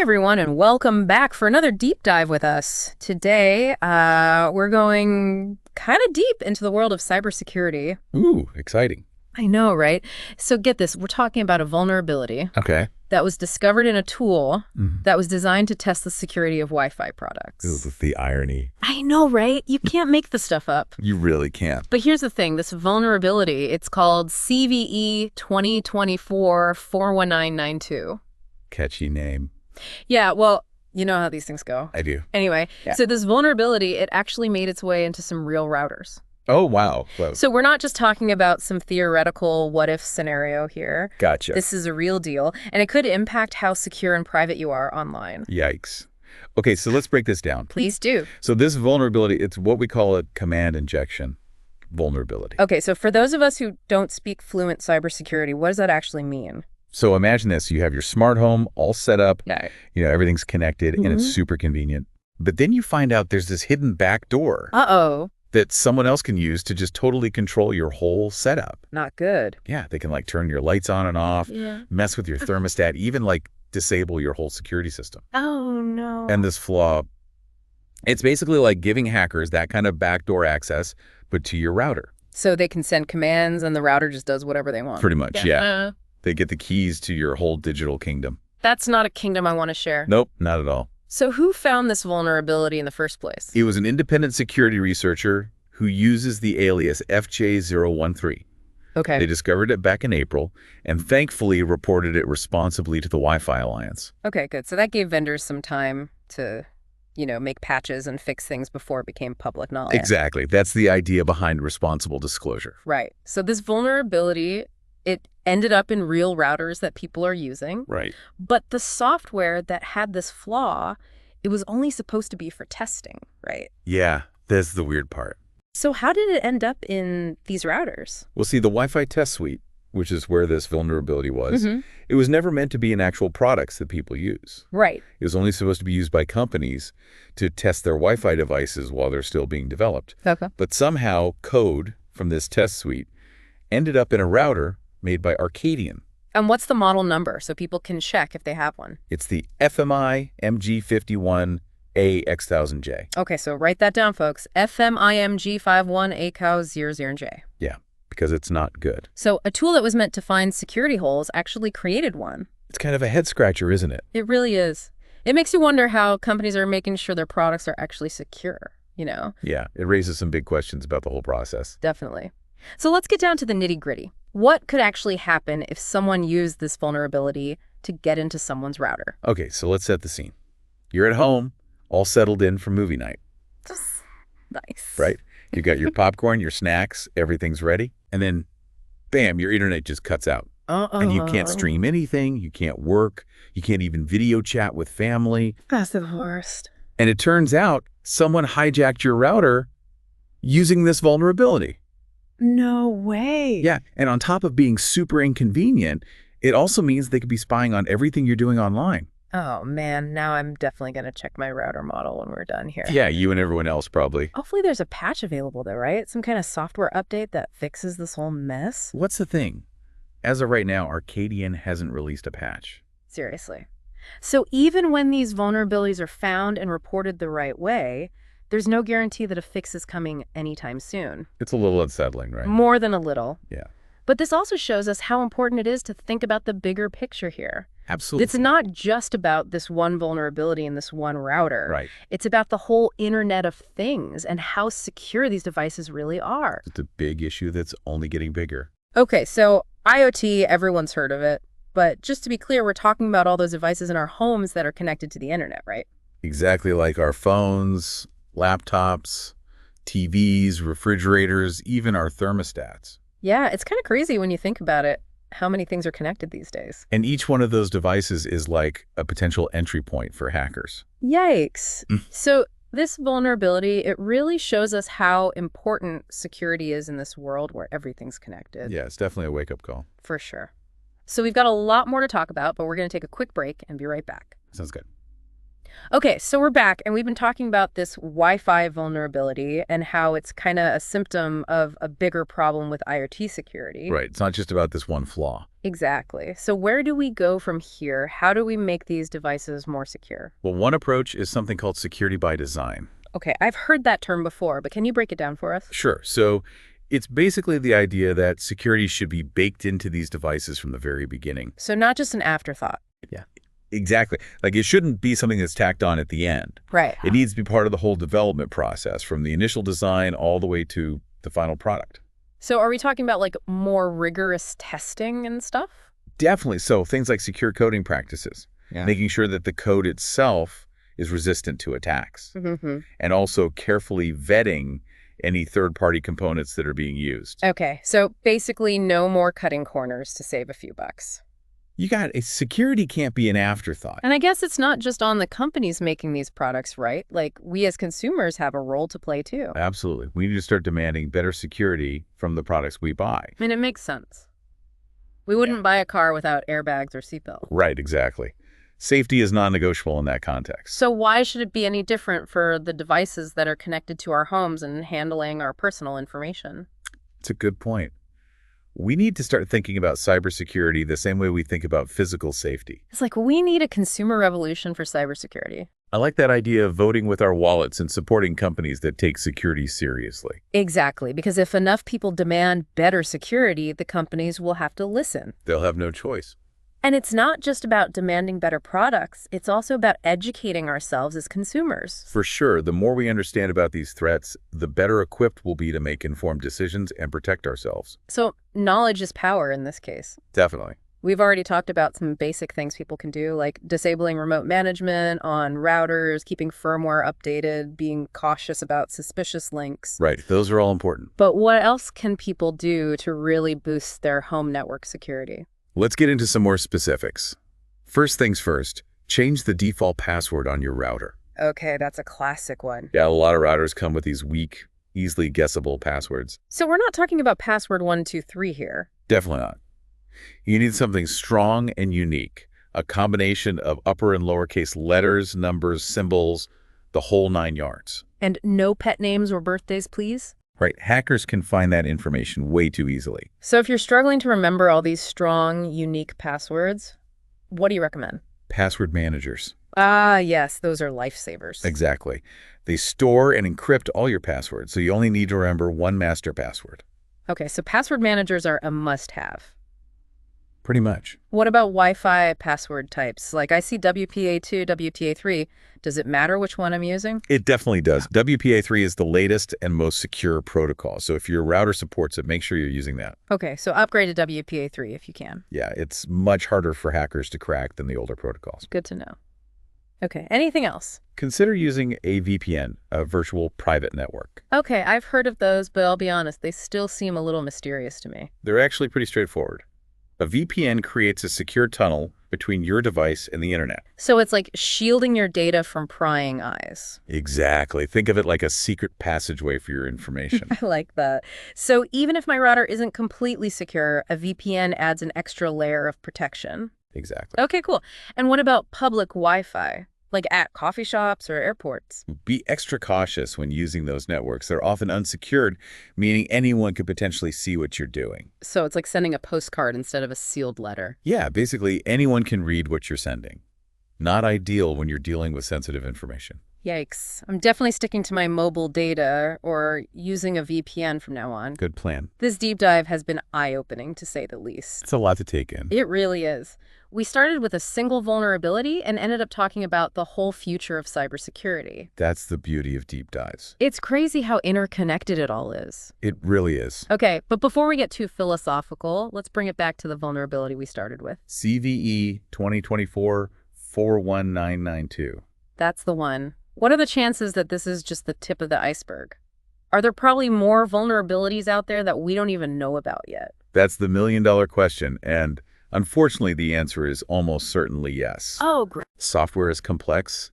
Hey everyone, and welcome back for another deep dive with us. Today, we're going kind of deep into the world of cybersecurity. Ooh, exciting. I know, right? So get this, we're talking about a vulnerability Okay. that was discovered in a tool Mhm. that was designed to test the security of Wi-Fi products. Ooh, the irony. I know, right? You can't make this stuff up. You really can't. But here's the thing, this vulnerability, it's called CVE 2024-41992. Catchy name. Yeah, well, you know how these things go. I do. Anyway, Yeah. So this vulnerability, it actually made its way into some real routers. Oh, wow. Well, So we're not just talking about some theoretical what-if scenario here. gotcha. This is a real deal, and it could impact how secure and private you are online. Yikes. Okay, so let's break this down. Please do. So this vulnerability, it's what we call a command injection vulnerability. Okay, so for those of us who don't speak fluent cybersecurity, what does that actually mean? So imagine this. You have your smart home all set up. Yeah. Everything's connected, and it's super convenient. But then you find out there's this hidden back door Uh-oh. that someone else can use to just totally control your whole setup. Not good. Yeah, they can turn your lights on and off, Yeah. mess with your thermostat, even disable your whole security system. Oh, no. And this flaw, it's basically like giving hackers that kind of backdoor access, but to your router. So they can send commands and the router just does whatever they want. Pretty much, yeah. They get the keys to your whole digital kingdom. That's not a kingdom I want to share. Nope, not at all. So who found this vulnerability in the first place? It was an independent security researcher who uses the alias FJ013. Okay. They discovered it back in April and thankfully reported it responsibly to the Wi-Fi Alliance. Okay, good. So that gave vendors some time to, make patches and fix things before it became public knowledge. Exactly. That's the idea behind responsible disclosure. Right. So this vulnerability, it ended up in real routers that people are using. Right. But the software that had this flaw, it was only supposed to be for testing, right? Yeah, that's the weird part. So how did it end up in these routers? Well, see, the Wi-Fi test suite, which is where this vulnerability was, it was never meant to be in actual products that people use. Right. It was only supposed to be used by companies to test their Wi-Fi devices while they're still being developed. Okay. But But somehow code from this test suite ended up in a router made by Arcadian. And what's the model number so people can check if they have one? It's the FMI MG51A X1000J. Okay, so write that down, folks. FMIMG51ACOW00J. Yeah, because it's not good. So a tool that was meant to find security holes actually created one. It's kind of a head scratcher, isn't it? It really is. It makes you wonder how companies are making sure their products are actually secure, Yeah, it raises some big questions about the whole process. Definitely. So let's get down to the nitty-gritty. What could actually happen if someone used this vulnerability to get into someone's router? Okay, so let's set the scene. You're at home, all settled in for movie night, Nice. right? You got your popcorn, your snacks, everything's ready, and then, bam, your internet just cuts out. And you can't stream anything, you can't work, you can't even video chat with family. That's the worst. And it turns out someone hijacked your router using this vulnerability. No way. Yeah, and on top of being super inconvenient, it also means they could be spying on everything you're doing online. Oh, man. Now I'm definitely going to check my router model when we're done here. Yeah, you and everyone else probably. Hopefully there's a patch available, though, right? Some kind of software update that fixes this whole mess? What's the thing? As of right now, Arcadian hasn't released a patch. Seriously. So even when these vulnerabilities are found and reported the right way, there's no guarantee that a fix is coming anytime soon. It's a little unsettling, right? More than a little. Yeah. But this also shows us how important it is to think about the bigger picture here. Absolutely. It's not just about this one vulnerability in this one router. Right. It's about the whole Internet of Things and how secure these devices really are. It's a big issue that's only getting bigger. Okay, so IoT, everyone's heard of it. But just to be clear, we're talking about all those devices in our homes that are connected to the internet, right? Exactly like our phones, laptops, TVs, refrigerators, even our thermostats. Yeah, it's kind of crazy when you think about it, how many things are connected these days. And each one of those devices is like a potential entry point for hackers. Yikes. So this vulnerability, it really shows us how important security is in this world where everything's connected. Yeah, it's definitely a wake-up call. For sure. So we've got a lot more to talk about, but we're going to take a quick break and be right back. Sounds good. Okay, so we're back, and we've been talking about this Wi-Fi vulnerability and how it's kind of a symptom of a bigger problem with IoT security. Right. It's not just about this one flaw. Exactly. So where do we go from here? How do we make these devices more secure? Well, one approach is something called security by design. Okay, I've heard that term before, but can you break it down for us? Sure. So it's basically the idea that security should be baked into these devices from the very beginning. So not just an afterthought. Yeah. Exactly. Like it shouldn't be something that's tacked on at the end. Right. It needs to be part of the whole development process, from the initial design all the way to the final product. So are we talking about like more rigorous testing and stuff? Definitely. So things like secure coding practices, making sure that the code itself is resistant to attacks, and also carefully vetting any third-party components that are being used. Okay, so basically no more cutting corners to save a few bucks. Security can't be an afterthought. And I guess it's not just on the companies making these products, right? Like, we as consumers have a role to play, too. Absolutely. We need to start demanding better security from the products we buy. I mean, it makes sense. We wouldn't buy a car without airbags or seatbelts. Right, exactly. Safety is non-negotiable in that context. So why should it be any different for the devices that are connected to our homes and handling our personal information? It's a good point. We need to start thinking about cybersecurity the same way we think about physical safety. It's like we need a consumer revolution for cybersecurity. I like that idea of voting with our wallets and supporting companies that take security seriously. Exactly, because if enough people demand better security, the companies will have to listen. They'll have no choice. And it's not just about demanding better products, it's also about educating ourselves as consumers. For sure, the more we understand about these threats, the better equipped we'll be to make informed decisions and protect ourselves. So knowledge is power in this case. Definitely. We've already talked about some basic things people can do, like disabling remote management on routers, keeping firmware updated, being cautious about suspicious links. Right. Those are all important. But what else can people do to really boost their home network security? Let's get into some more specifics. First things first, change the default password on your router. Okay, that's a classic one. Yeah, a lot of routers come with these weak, easily guessable passwords. So we're not talking about password 123 here. Definitely not. You need something strong and unique, a combination of upper and lowercase letters, numbers, symbols, the whole 9 yards. And no pet names or birthdays, please? Right, hackers can find that information way too easily. So if you're struggling to remember all these strong, unique passwords, what do you recommend? Password managers. Ah, yes, those are lifesavers. Exactly. They store and encrypt all your passwords, so you only need to remember one master password. Okay, so password managers are a must-have. Pretty much. What about Wi-Fi password types? Like I see WPA2, WPA3. Does it matter which one I'm using? It definitely does. WPA3 is the latest and most secure protocol. So if your router supports it, make sure you're using that. Okay, so upgrade to WPA3 if you can. Yeah, it's much harder for hackers to crack than the older protocols. Good to know. Okay, anything else? Consider using a VPN, a virtual private network. Okay, I've heard of those, but I'll be honest, they still seem a little mysterious to me. They're actually pretty straightforward. A VPN creates a secure tunnel between your device and the internet. So it's like shielding your data from prying eyes. Exactly. Think of it like a secret passageway for your information. I like that. So even if my router isn't completely secure, a VPN adds an extra layer of protection. Exactly. Okay, cool. And what about public Wi-Fi? Like at coffee shops or airports? Be extra cautious when using those networks. They're often unsecured, meaning anyone could potentially see what you're doing. So it's like sending a postcard instead of a sealed letter. Yeah, basically anyone can read what you're sending. Not ideal when you're dealing with sensitive information. Yikes. I'm definitely sticking to my mobile data or using a VPN from now on. Good plan. This deep dive has been eye-opening, to say the least. It's a lot to take in. It really is. We started with a single vulnerability and ended up talking about the whole future of cybersecurity. That's the beauty of deep dives. It's crazy how interconnected it all is. It really is. Okay, but before we get too philosophical, let's bring it back to the vulnerability we started with. CVE 2024-41992. That's the one. What are the chances that this is just the tip of the iceberg? Are there probably more vulnerabilities out there that we don't even know about yet? That's the million-dollar question, and unfortunately, the answer is almost certainly yes. Oh, great. Software is complex,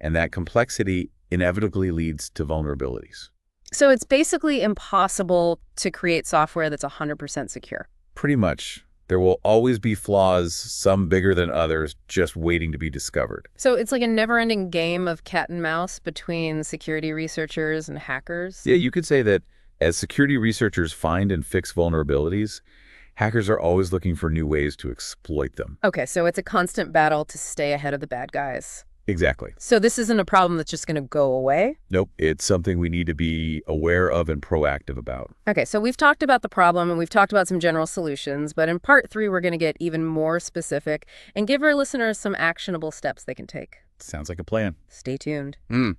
and that complexity inevitably leads to vulnerabilities. So it's basically impossible to create software that's 100% secure. Pretty much. There will always be flaws, some bigger than others, just waiting to be discovered. So it's like a never-ending game of cat and mouse between security researchers and hackers? Yeah, you could say that as security researchers find and fix vulnerabilities, hackers are always looking for new ways to exploit them. Okay, so it's a constant battle to stay ahead of the bad guys. Exactly. So this isn't a problem that's just going to go away? Nope, it's something we need to be aware of and proactive about. Okay, so we've talked about the problem and we've talked about some general solutions, but in part 3, we're going to get even more specific and give our listeners some actionable steps they can take. Sounds like a plan. Stay tuned. Mm.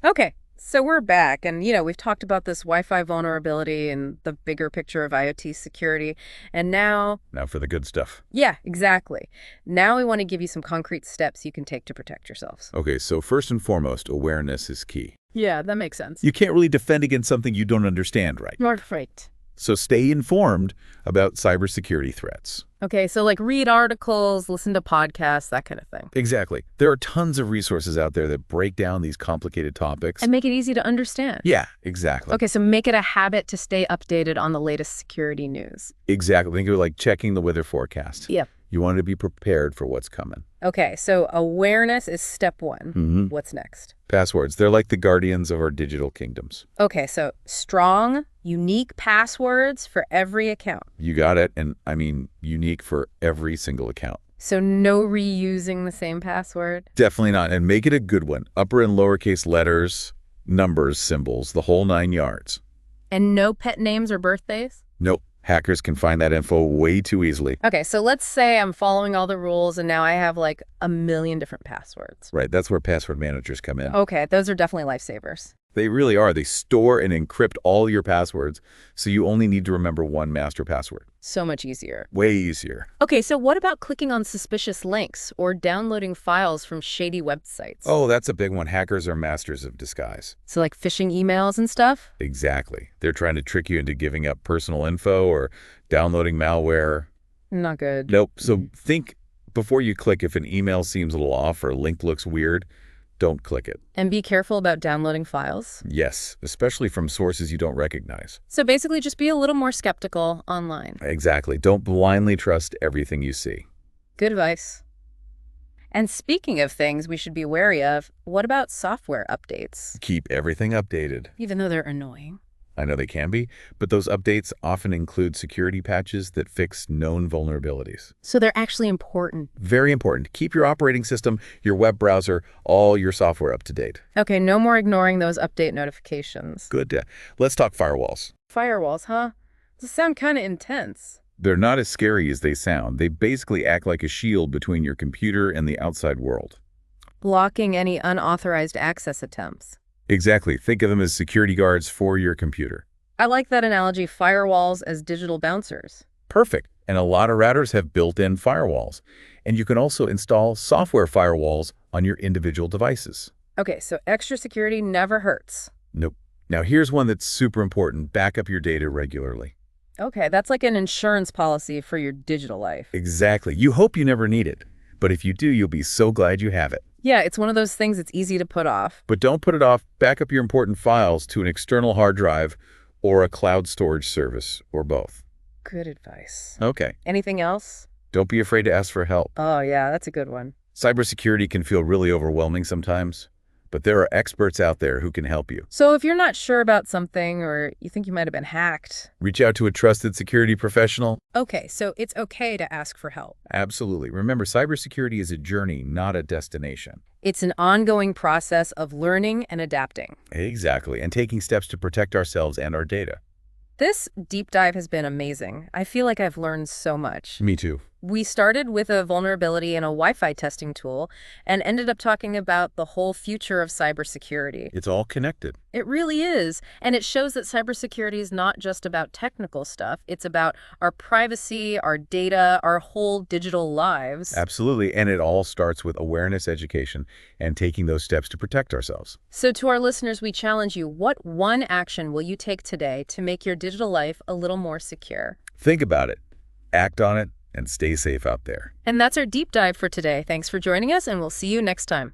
Okay, so we're back, and we've talked about this Wi-Fi vulnerability and the bigger picture of IoT security, and now for the good stuff. Yeah, exactly. Now we want to give you some concrete steps you can take to protect yourselves. Okay, so first and foremost, awareness is key. Yeah, that makes sense. You can't really defend against something you don't understand, right? Right. So stay informed about cybersecurity threats. Okay, so like read articles, listen to podcasts, that kind of thing. Exactly. There are tons of resources out there that break down these complicated topics. And make it easy to understand. Yeah, exactly. Okay, so make it a habit to stay updated on the latest security news. Exactly. Think of it like checking the weather forecast. Yep. You want to be prepared for what's coming. Okay, so awareness is step 1. What's next? Passwords. They're like the guardians of our digital kingdoms. Okay, so strong, unique passwords for every account. You got it. And I mean, unique for every single account. So no reusing the same password? Definitely not. And make it a good one. Upper and lowercase letters, numbers, symbols, the whole 9 yards. And no pet names or birthdays? Nope. Hackers can find that info way too easily. Okay, so let's say I'm following all the rules and now I have like a million different passwords. Right, that's where password managers come in. Okay, those are definitely lifesavers. They really are. They store and encrypt all your passwords, so you only need to remember one master password. So much easier. Way easier. Okay, so what about clicking on suspicious links or downloading files from shady websites? Oh, that's a big one. Hackers are masters of disguise. So like phishing emails and stuff? Exactly. They're trying to trick you into giving up personal info or downloading malware. Not good. Nope. So think before you click if an email seems a little off or a link looks weird. Don't click it. And be careful about downloading files. Yes, especially from sources you don't recognize. So basically just be a little more skeptical online. Exactly. Don't blindly trust everything you see. Good advice. And speaking of things we should be wary of, what about software updates? Keep everything updated. Even though they're annoying. I know they can be, but those updates often include security patches that fix known vulnerabilities. So they're actually important. Very important. Keep your operating system, your web browser, all your software up to date. Okay, no more ignoring those update notifications. Good. Let's talk firewalls. Firewalls, huh? Those sound kind of intense. They're not as scary as they sound. They basically act like a shield between your computer and the outside world. Blocking any unauthorized access attempts. Exactly. Think of them as security guards for your computer. I like that analogy, firewalls as digital bouncers. Perfect. And a lot of routers have built-in firewalls. And you can also install software firewalls on your individual devices. Okay, so extra security never hurts. Nope. Now here's one that's super important. Back up your data regularly. Okay, that's like an insurance policy for your digital life. Exactly. You hope you never need it. But if you do, you'll be so glad you have it. Yeah, it's one of those things that's easy to put off. But don't put it off. Back up your important files to an external hard drive or a cloud storage service, or both. Good advice. Okay. Anything else? Don't be afraid to ask for help. Oh, yeah, that's a good one. Cybersecurity can feel really overwhelming sometimes, but there are experts out there who can help you. So if you're not sure about something or you think you might have been hacked, reach out to a trusted security professional. Okay, so it's okay to ask for help. Absolutely. Remember, cybersecurity is a journey, not a destination. It's an ongoing process of learning and adapting. Exactly, and taking steps to protect ourselves and our data. This deep dive has been amazing. I feel like I've learned so much. Me too. We started with a vulnerability in a Wi-Fi testing tool and ended up talking about the whole future of cybersecurity. It's all connected. It really is. And it shows that cybersecurity is not just about technical stuff. It's about our privacy, our data, our whole digital lives. Absolutely. And it all starts with awareness, education, and taking those steps to protect ourselves. So to our listeners, we challenge you, what one action will you take today to make your digital life a little more secure? Think about it, act on it, and stay safe out there. And that's our deep dive for today. Thanks for joining us, and we'll see you next time.